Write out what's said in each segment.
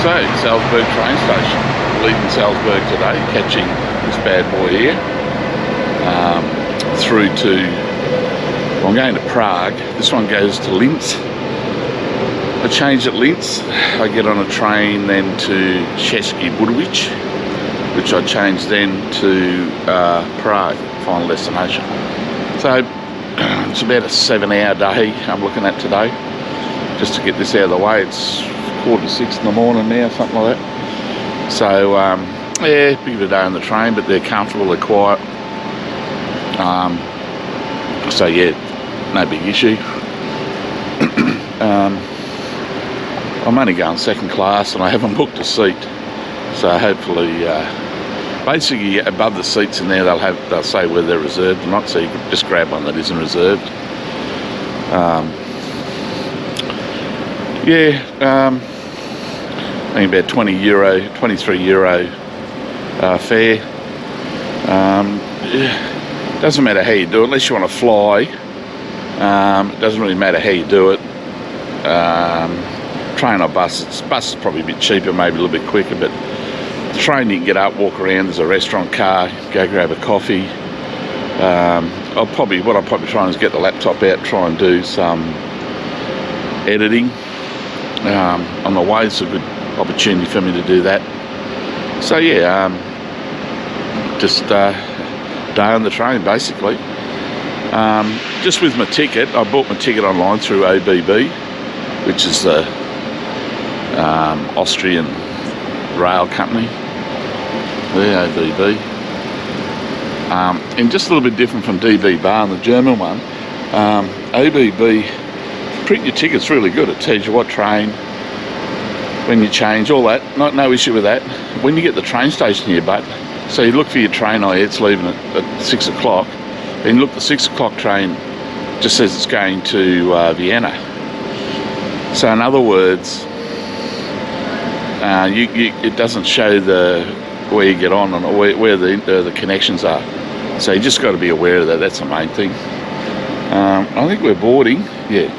So, Salzburg train station. Leaving Salzburg today, catching this bad boy here through to, well, I'm going to Prague. This one goes to Linz. I change at Linz. I get on a train then to Český Budějovice, which I change then to Prague, final destination. So it's about a 7-hour day I'm looking at today, just to get this out of the way. It's 5:45 in the morning now, something like that. So yeah, big of a day on the train, but they're comfortable, they're quiet. So yeah, no big issue. I'm only going second class and I haven't booked a seat, so hopefully basically above the seats in there they'll say whether they're reserved or not, so you can just grab one that isn't reserved. I think about €23 fare. Doesn't matter how you do it, unless you want to fly. It doesn't really matter how you do it. Train or bus, bus is probably a bit cheaper, maybe a little bit quicker, but the train you can get up, walk around, there's a restaurant car, go grab a coffee. I'll probably try is get the laptop out, try and do some editing on the way. It's a good opportunity for me to do that. So yeah, just day on the train basically. Just with my ticket, I bought my ticket online through OBB, which is the Austrian rail company, the OBB. And just a little bit different from DB Bahn, the German one. OBB, print your ticket's really good. It tells you what train, when you change, all that. No issue with that. When you get the train station in your butt, so you look for your train, it's leaving at 6 o'clock. Then you look, the 6 o'clock train just says it's going to Vienna. So in other words, it doesn't show where you get on and where the connections are. So you just got to be aware of that. That's the main thing. I think we're boarding. Yeah.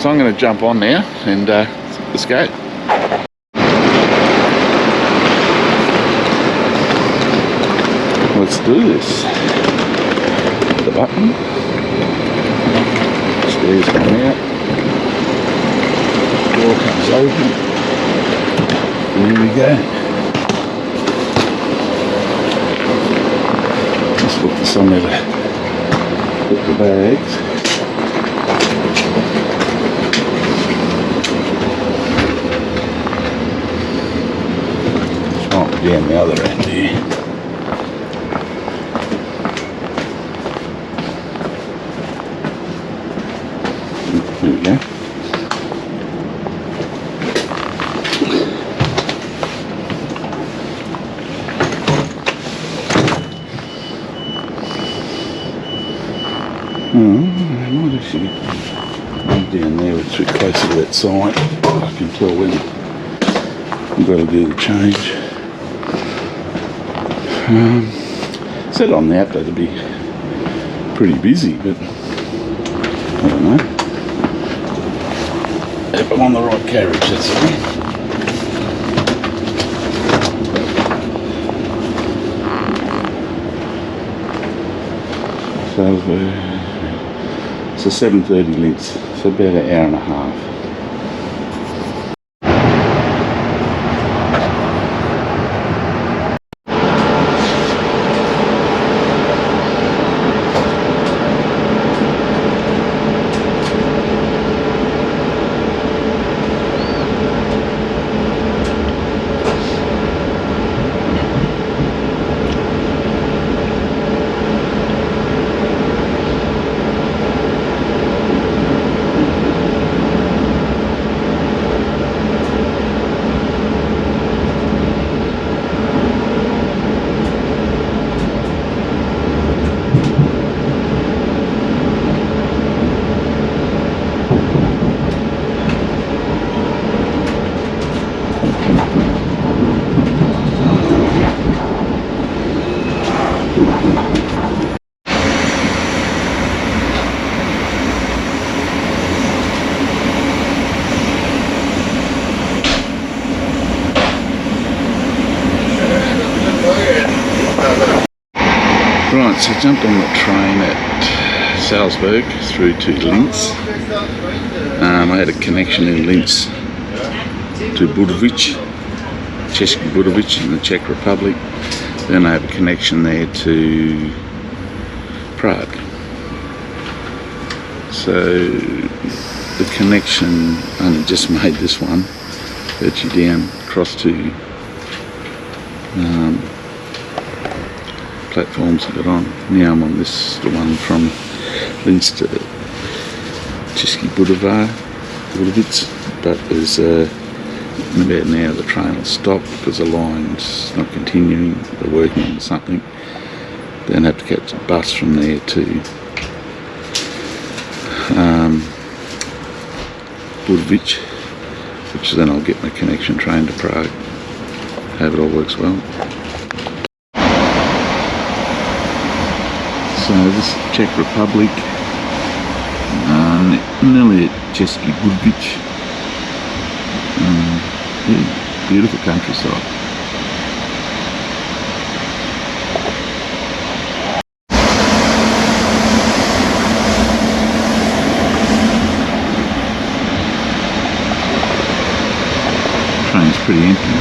So I'm going to jump on now and let's go. Let's do this. Hit the button. Stairs come out. Door comes open. Here we go. Let's look for somewhere to put the bags. Try and down the other end here. There we go. I might actually move down there, it's a bit closer to that sign. I can tell when I've got to do the change. Said on the app that it'd be pretty busy, but I don't know. If I'm on the right carriage, that's it. Salzburg. It's a 7:30 Linz, so about an hour and a half. So I jumped on the train at Salzburg through to Linz. I had a connection in Linz to Budovic, Český Budovic in the Czech Republic. Then I have a connection there to Prague. So the connection, only just made this one, virtually down across to platforms I got on. Now I'm on this, the one from Linz to Český Budovic, but there's in about an hour the train will stop because the line's not continuing, they're working on something. Then have to catch a bus from there to Budovic, which then I'll get my connection train to Prague. Hope it all works well. So this is Czech Republic, nearly at Český Budovic. Yeah, beautiful countryside. Train's pretty empty.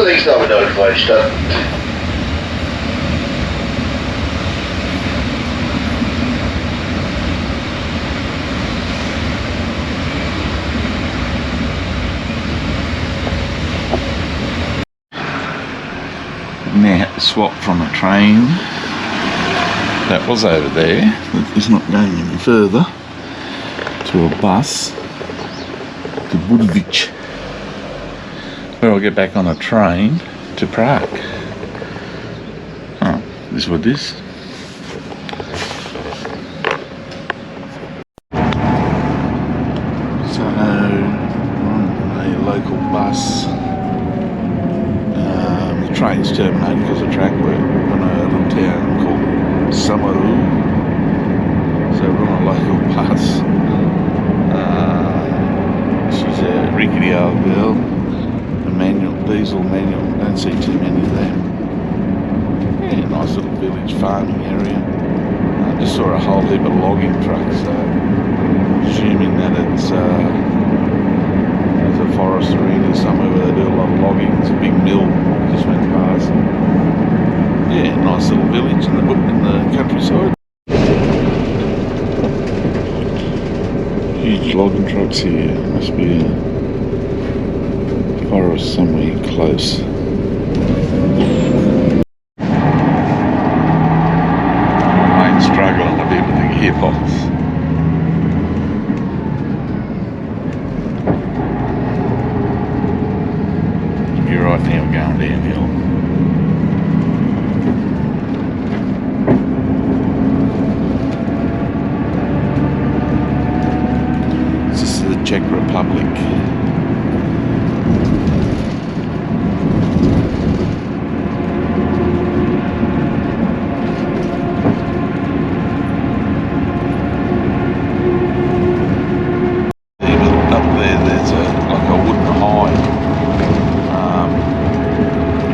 Links nach Nordfreistadt. Now had to swap from a train that was over there, that is not going any further, to a bus to Budovic, where I'll get back on a train to Prague. Oh, this is what it is. So, on a local bus. The train's terminated because of track work. We're on a little town called Samaru. So we're on a local bus. She's a rickety old girl. Diesel manual, don't see too many of them. Yeah, nice little village farming area. I just saw a whole heap of logging trucks, so assuming that it's there's a forest arena somewhere where they do a lot of logging. It's a big mill just went past. Yeah, nice little village in the countryside. Huge logging trucks here, must be a forest somewhere close. I'm struggling a bit with the gearbox. You're right now going downhill. This is the Czech Republic.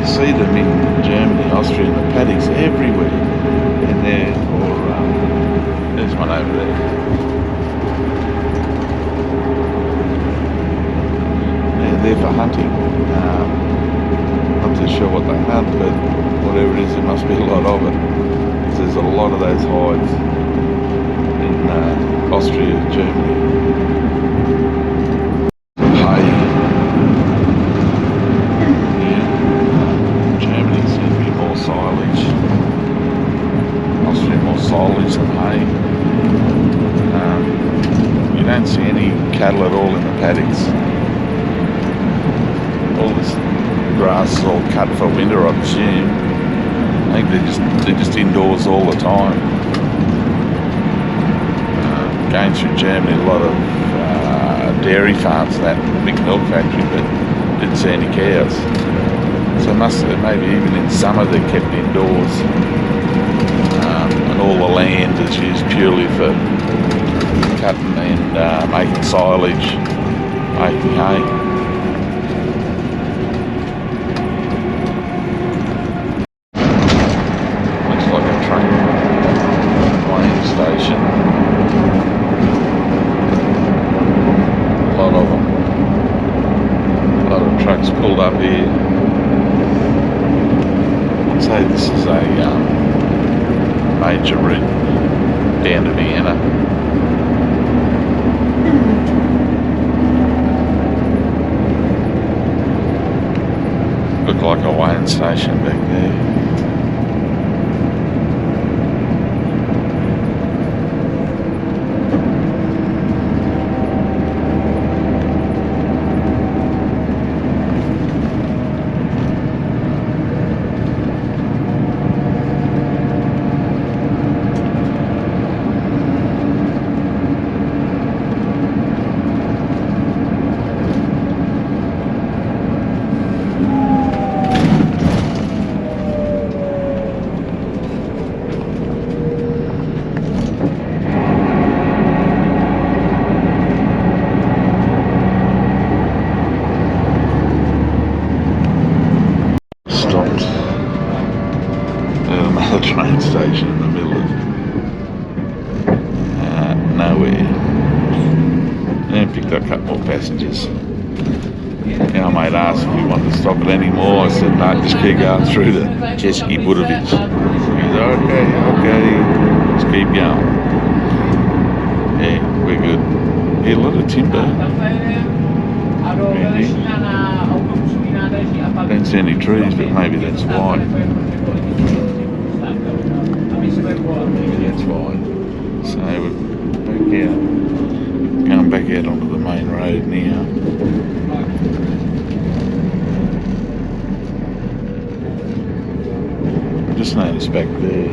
See them in Germany, Austria, and the paddocks everywhere. And there, or there's one over there. They're there for hunting. Not too sure what they hunt, but whatever it is, there must be a lot of it. There's a lot of those hides in Austria, Germany. Silage and hay. You don't see any cattle at all in the paddocks. All this grass is all cut for winter, I presume. I think they're just indoors all the time. Going through Germany, a lot of dairy farms and that, big milk factory, but didn't see any cows. So maybe even in summer they're kept indoors, and all the land is used purely for cutting and making silage, making hay. Looks like a train station. A lot of them. A lot of trucks pulled up here. I'd say this is a major route down to Vienna. Look like a weighing station back there. Train station in the middle of nowhere, and picked up a couple more passengers. And I mate asked if he wanted to stop it anymore. I said no, just keep going through to Český Budovic. He said okay, let's keep going. Yeah, we're good. Yeah, a lot of timber. Really. Don't see any trees, but maybe that's why. That's why. So we're back out, going back out onto the main road now. I just noticed back there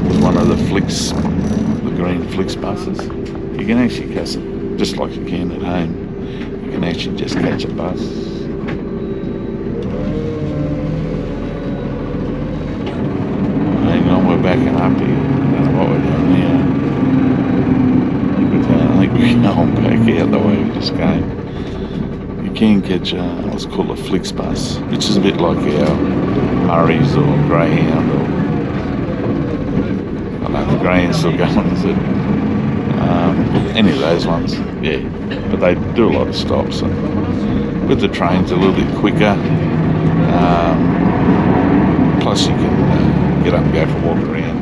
was one of the the green Flix buses. You can actually catch it just like you can at home. You can actually just catch a bus. Backing up here. I don't know what we're doing here. I think we're going back out the way we just came. You can catch what's called a Flix bus, which is a bit like our Murray's or Greyhound, or I don't know if the Greyhound's still going, is it? Any of those ones, yeah. But they do a lot of stops, and with the trains a little bit quicker. Plus you can get up and go for a walk around.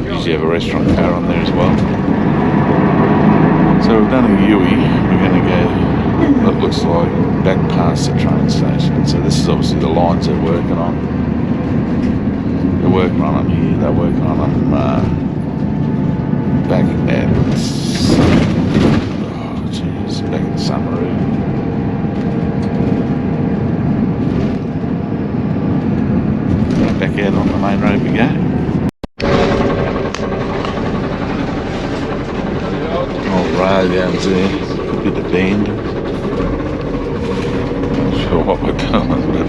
Usually have a restaurant car on there as well. So we've done a U-E. We're going to go, it looks like, back past the train station. So this is obviously the lines they're working on. They're working on them here. They're working on them back at, oh jeez, back at Summeroo. Back out on the main road we go. Old road down there, a bit abandoned. Not sure what we're doing, but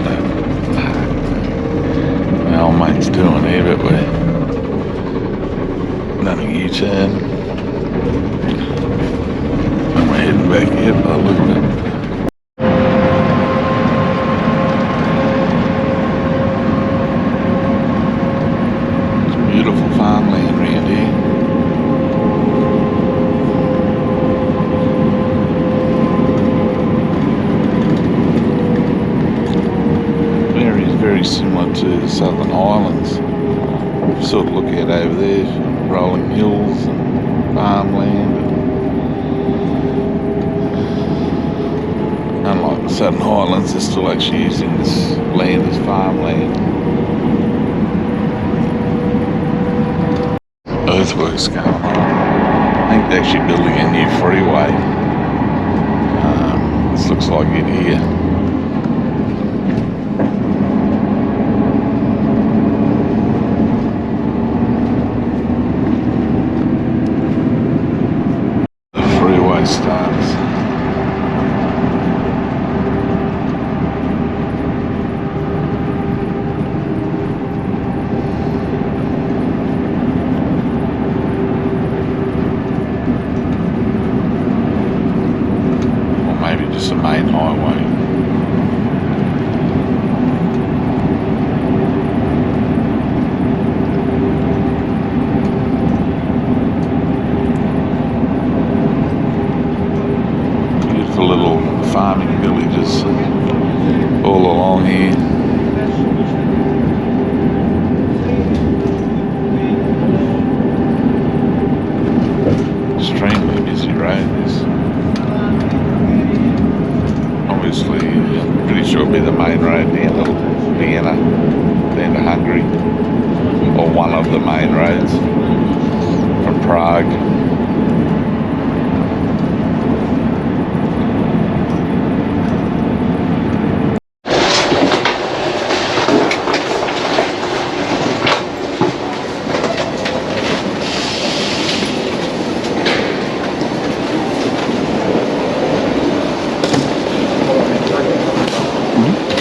my old mate's doing here, but we're running a U-turn. And we're heading back here by the look of it. Beautiful farmland around here. Very similar to the Southern Highlands. Sort of look out over there, rolling hills and farmland. Unlike the Southern Highlands, they're still actually using this land as farmland. Earthworks going on. I think they're actually building a new freeway. This looks like it here. Starts. road is. Obviously, pretty sure it'll be the main road down to Vienna, down to Hungary, or one of the main roads from Prague.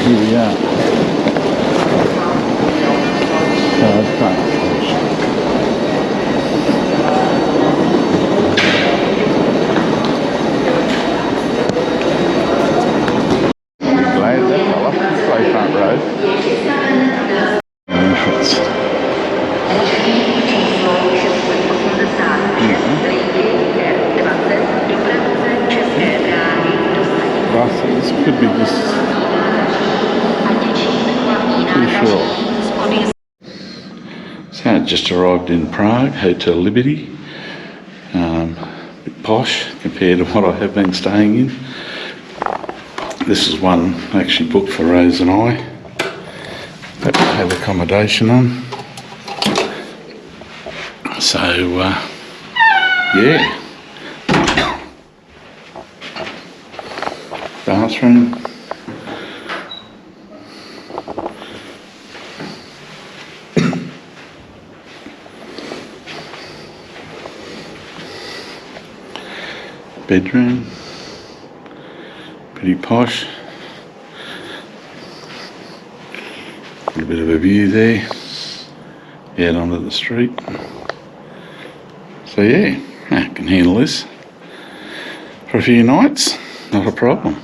Here we are. Prague Train station. Glad that fella. Play front row. Entrance. Buses could be just too short. So it just arrived in Prague, Hotel Liberty. A bit posh compared to what I have been staying in. This is one actually booked for Rose and I that we have accommodation on. So yeah, bathroom. Bedroom, pretty posh. A little bit of a view there, out onto the street. So yeah, I can handle this for a few nights, not a problem.